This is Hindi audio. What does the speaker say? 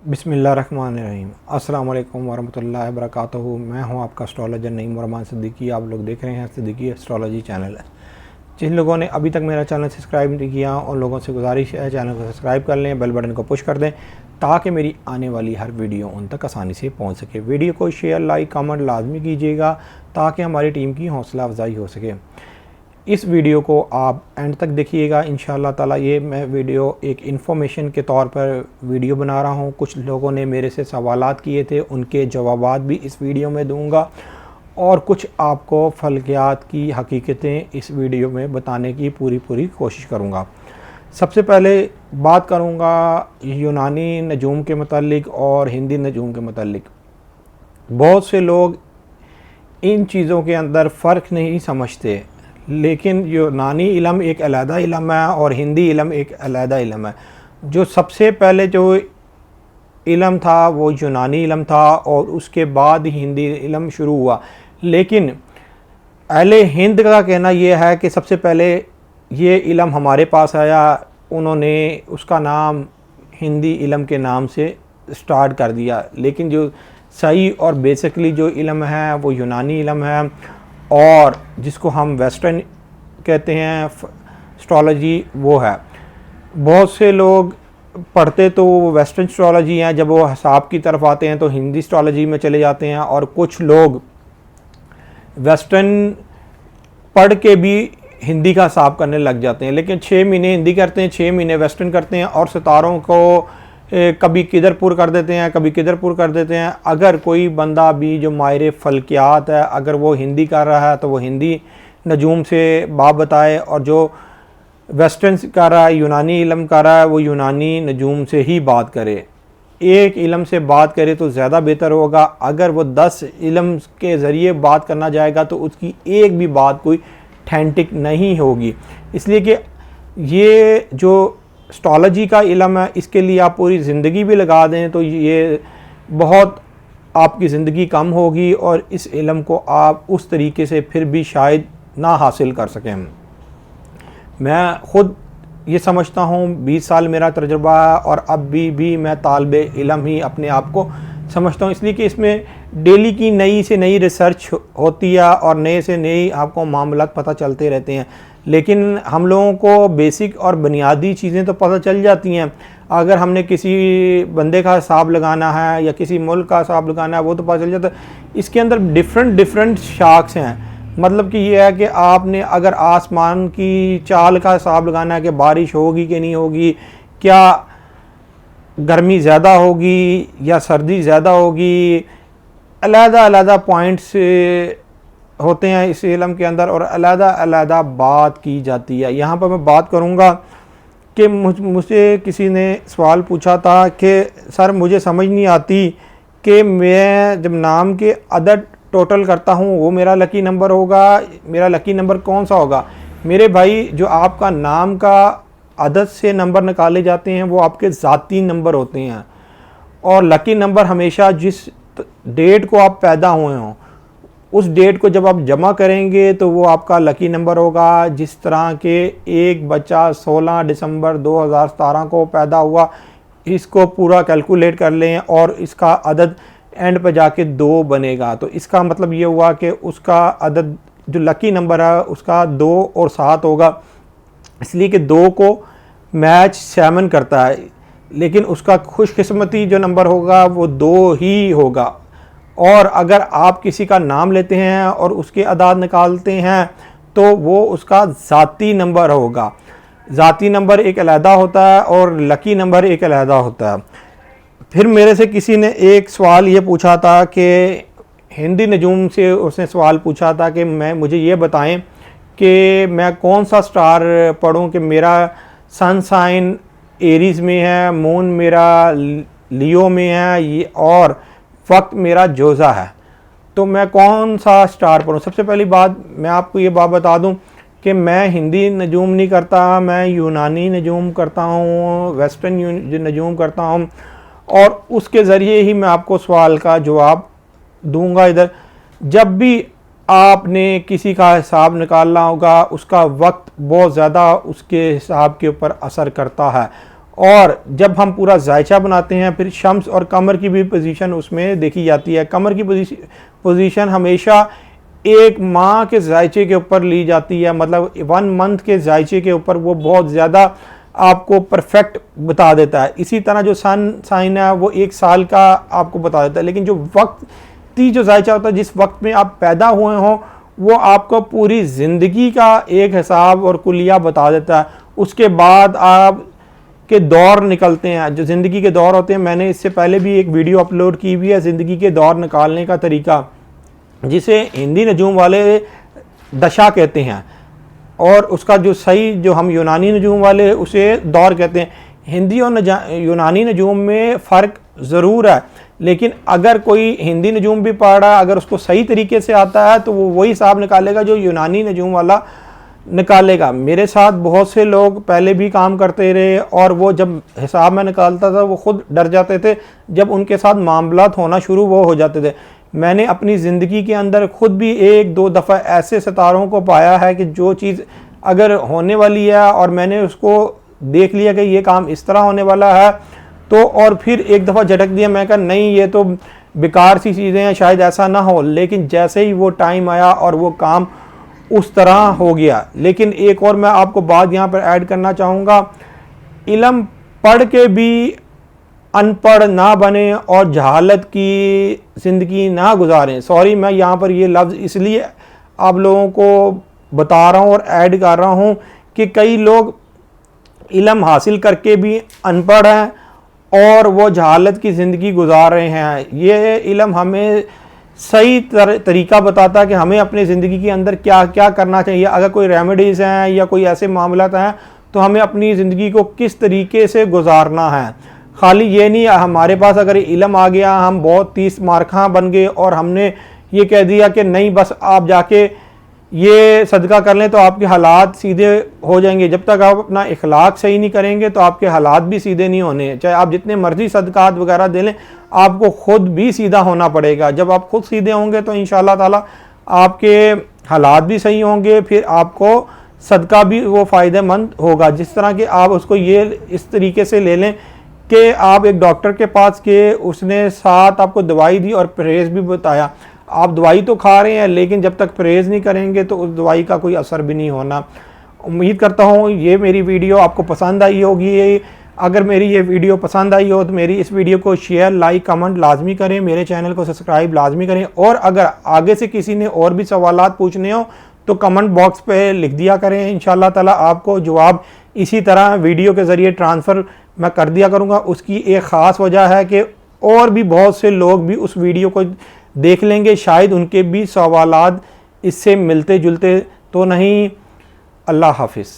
बिस्मिल्लाहिर्रहमानिर्रहीम। अस्सलाम वालेकुम वरहमतुल्लाहि वबरकातुहू। मैं हूं आपका एस्ट्रोलॉजर नईम रहमान सिद्दीकी। आप लोग देख रहे हैं सिद्दीकी एस्ट्रोलॉजी चैनल। जिन लोगों ने अभी तक मेरा चैनल सब्सक्राइब नहीं किया उन लोगों से गुजारिश है चैनल को सब्सक्राइब कर लें, बेल बटन को पुश कर दें ताकि मेरी आने वाली हर वीडियो उन तक आसानी से पहुँच सके। वीडियो को शेयर लाइक कमेंट लाजमी कीजिएगा ताकि हमारी टीम की हौसला अफजाई हो सके। इस वीडियो को आप एंड तक देखिएगा इंशाअल्लाह ताला। ये मैं वीडियो एक इन्फॉर्मेशन के तौर पर वीडियो बना रहा हूँ। कुछ लोगों ने मेरे से सवालात किए थे, उनके जवाबात भी इस वीडियो में दूंगा और कुछ आपको फल्कियात की हकीकतें इस वीडियो में बताने की पूरी कोशिश करूँगा। सबसे पहले बात करूँगा यूनानी नजूम के मतलब और हिंदी नजूम के मतलब। बहुत से लोग इन चीज़ों के अंदर फ़र्क नहीं समझते, लेकिन यूनानी इल्म एक अलहदा इल्म है और हिंदी इल्म एक अलहदा इल्म है। जो सबसे पहले जो इल्म था वो यूनानी इल्म था और उसके बाद ही हिंदी इल्म शुरू हुआ। लेकिन अहले हिंद का कहना यह है कि सबसे पहले ये इल्म हमारे पास आया, उन्होंने उसका नाम हिंदी इल्म के नाम से स्टार्ट कर दिया। लेकिन जो सही और बेसिकली जो इल्म है वो यूनानी इल्म है और जिसको हम वेस्टर्न कहते हैं एस्ट्रोलॉजी वो है। बहुत से लोग पढ़ते तो वेस्टर्न एस्ट्रोलॉजी हैं, जब वो हिसाब की तरफ आते हैं तो हिंदी एस्ट्रोलॉजी में चले जाते हैं। और कुछ लोग वेस्टर्न पढ़ के भी हिंदी का हिसाब करने लग जाते हैं, लेकिन 6 महीने हिंदी करते हैं, 6 महीने वेस्टर्न करते हैं और सितारों को कभी किधरपुर कर देते हैं, कभी किधरपुर कर देते हैं। अगर कोई बंदा भी जो माहिर फल्कियात है, अगर वो हिंदी कर रहा है तो वो हिंदी नजूम से बात बताए, और जो वेस्टर्न कर रहा है, यूनानी इल्म कर रहा है, वो यूनानी नजूम से ही बात करे। एक इल्म से बात करे तो ज़्यादा बेहतर होगा। अगर वो 10 इल्म के ज़रिए बात करना जाएगा तो उसकी एक भी बात कोई ऑथेंटिक नहीं होगी। इसलिए कि ये जो एस्ट्रोलॉजी का इल्म है, इसके लिए आप पूरी ज़िंदगी भी लगा दें तो ये बहुत आपकी ज़िंदगी कम होगी और इस इल्म को आप उस तरीके से फिर भी शायद ना हासिल कर सकें। मैं ख़ुद ये समझता हूँ, 20 साल मेरा तजुर्बा है और अब भी मैं तालिब इल्म ही अपने आप को समझता हूँ। इसलिए कि इसमें डेली की नई से नई रिसर्च होती है और नए से नए आपको मामलात पता चलते रहते हैं। लेकिन हम लोगों को बेसिक और बुनियादी चीज़ें तो पता चल जाती हैं। अगर हमने किसी बंदे का हिसाब लगाना है या किसी मुल्क का हिसाब लगाना है वो तो पता चल जाता है। इसके अंदर डिफरेंट शाख्स हैं। मतलब कि ये है कि आपने अगर आसमान की चाल का हिसाब लगाना है कि बारिश होगी कि नहीं होगी, क्या गर्मी ज़्यादा होगी या सर्दी ज़्यादा होगी, अलग-अलग पॉइंट्स होते हैं इस इल्म के अंदर और अलग-अलग बात की जाती है। यहाँ पर मैं बात करूँगा कि मुझसे किसी ने सवाल पूछा था कि सर मुझे समझ नहीं आती कि मैं जब नाम के अदद टोटल करता हूँ वो मेरा लकी नंबर होगा, मेरा लकी नंबर कौन सा होगा। मेरे भाई, जो आपका नाम का अदद से नंबर निकाले जाते हैं वो आपके ज़ाती नंबर होते हैं और लकी नंबर हमेशा जिस डेट को आप पैदा हुए हों उस डेट को जब आप जमा करेंगे तो वो आपका लकी नंबर होगा। जिस तरह के एक बच्चा 16 दिसंबर 2017 को पैदा हुआ, इसको पूरा कैलकुलेट कर लें और इसका अदद एंड पे जाके 2 बनेगा, तो इसका मतलब ये हुआ कि उसका अदद जो लकी नंबर है उसका 2 और 7 होगा। इसलिए कि 2 को मैच 7 करता है, लेकिन उसका खुशकिस्मती जो नंबर होगा वो 2 ही होगा। और अगर आप किसी का नाम लेते हैं और उसके अदाद निकालते हैं तो वो उसका ज़ाती नंबर होगा। ज़ाती नंबर एक अलहदा होता है और लकी नंबर एक अलहदा होता है। फिर मेरे से किसी ने एक सवाल ये पूछा था कि हिंदी नजूम से उसने सवाल पूछा था कि मुझे ये बताएं कि मैं कौन सा स्टार पढ़ूं कि मेरा सन साइन एरीज़ में है, मून मेरा लियो में है और वक्त मेरा जोज़ा है, तो मैं कौन सा स्टार पढ़ूं। सबसे पहली बात मैं आपको ये बात बता दूं कि मैं हिंदी नजूम नहीं करता, मैं यूनानी नजूम करता हूँ, वेस्टर्न नजूम करता हूँ और उसके ज़रिए ही मैं आपको सवाल का जवाब दूंगा। इधर जब भी आपने किसी का हिसाब निकालना होगा उसका वक्त बहुत ज़्यादा उसके हिसाब के ऊपर असर करता है और जब हम पूरा जायचा बनाते हैं फिर शम्स और कमर की भी पोजीशन उसमें देखी जाती है। कमर की पोजीशन हमेशा एक माह के जायचे के ऊपर ली जाती है, मतलब 1 मंथ के जायचे के ऊपर वो बहुत ज़्यादा आपको परफेक्ट बता देता है। इसी तरह जो सन साइन है वो 1 साल का आपको बता देता है, लेकिन जो वक्ती जो जायचा होता है जिस वक्त में आप पैदा हुए हों वो आपको पूरी ज़िंदगी का एक हिसाब और कुलिया बता देता है। उसके बाद आप के दौर निकलते हैं, जो ज़िंदगी के दौर होते हैं। मैंने इससे पहले भी एक वीडियो अपलोड की हुई है ज़िंदगी के दौर निकालने का तरीका, जिसे हिंदी नजूम वाले दशा कहते हैं और उसका जो सही जो हम यूनानी नजूम वाले उसे दौर कहते हैं। हिंदी और यूनानी नजूम में फ़र्क ज़रूर है, लेकिन अगर कोई हिंदी नजूम भी पढ़ रहा है अगर उसको सही तरीके से आता है तो वो वही हिसाब निकालेगा जो यूनानी नजूम वाला निकालेगा। मेरे साथ बहुत से लोग पहले भी काम करते रहे और वो जब हिसाब में निकालता था वो खुद डर जाते थे जब उनके साथ मामलात होना शुरू वो हो जाते थे। मैंने अपनी ज़िंदगी के अंदर खुद भी 1-2 दफ़ा ऐसे सितारों को पाया है कि जो चीज़ अगर होने वाली है और मैंने उसको देख लिया कि ये काम इस तरह होने वाला है तो और फिर एक दफ़ा झटक दिया, मैं कहा नहीं ये तो बेकार सी चीज़ें हैं शायद ऐसा ना हो, लेकिन जैसे ही वो टाइम आया और वो काम उस तरह हो गया। लेकिन एक और मैं आपको बात यहाँ पर ऐड करना चाहूँगा, इल्म पढ़ के भी अनपढ़ ना बने और जहालत की ज़िंदगी ना गुजारें। सॉरी मैं यहाँ पर ये लफ्ज़ इसलिए आप लोगों को बता रहा हूँ और ऐड कर रहा हूँ कि कई लोग इल्म हासिल करके भी अनपढ़ हैं और वो जहालत की ज़िंदगी गुजार रहे हैं। ये इल्म हमें सही तरीका बताता है कि हमें अपनी ज़िंदगी के अंदर क्या क्या करना चाहिए। अगर कोई रेमेडीज़ हैं या कोई ऐसे मामलात हैं तो हमें अपनी ज़िंदगी को किस तरीके से गुजारना है। खाली ये नहीं हमारे पास अगर इल्म आ गया हम बहुत 30 मार्खा बन गए और हमने ये कह दिया कि नहीं बस आप जाके ये सदका कर लें तो आपके हालात सीधे हो जाएंगे। जब तक आप अपना इखलाक सही नहीं करेंगे तो आपके हालात भी सीधे नहीं होने। चाहे आप जितने मर्जी सदकात वगैरह दे लें आपको ख़ुद भी सीधा होना पड़ेगा। जब आप खुद सीधे होंगे तो इंशाअल्लाह ताला आपके हालात भी सही होंगे, फिर आपको सदका भी वो फ़ायदेमंद होगा। जिस तरह के आप उसको ये इस तरीके से ले लें कि आप एक डॉक्टर के पास गए, उसने साथ आपको दवाई दी और परहेज़ भी बताया। आप दवाई तो खा रहे हैं लेकिन जब तक परहेज़ नहीं करेंगे तो उस दवाई का कोई असर भी नहीं होना। उम्मीद करता हूँ ये मेरी वीडियो आपको पसंद आई होगी। अगर मेरी ये वीडियो पसंद आई हो तो मेरी इस वीडियो को शेयर, लाइक, कमेंट लाजमी करें, मेरे चैनल को सब्सक्राइब लाजमी करें। और अगर आगे से किसी ने और भी सवालात पूछने हो तो कमेंट बॉक्स पे लिख दिया करें। इंशाअल्लाह ताला आपको जवाब इसी तरह वीडियो के ज़रिए ट्रांसफ़र मैं कर दिया करूँगा। उसकी एक ख़ास वजह है कि और भी बहुत से लोग भी उस वीडियो को देख लेंगे, शायद उनके भी सवालात इससे मिलते जुलते तो नहीं। अल्लाह हाफिज़।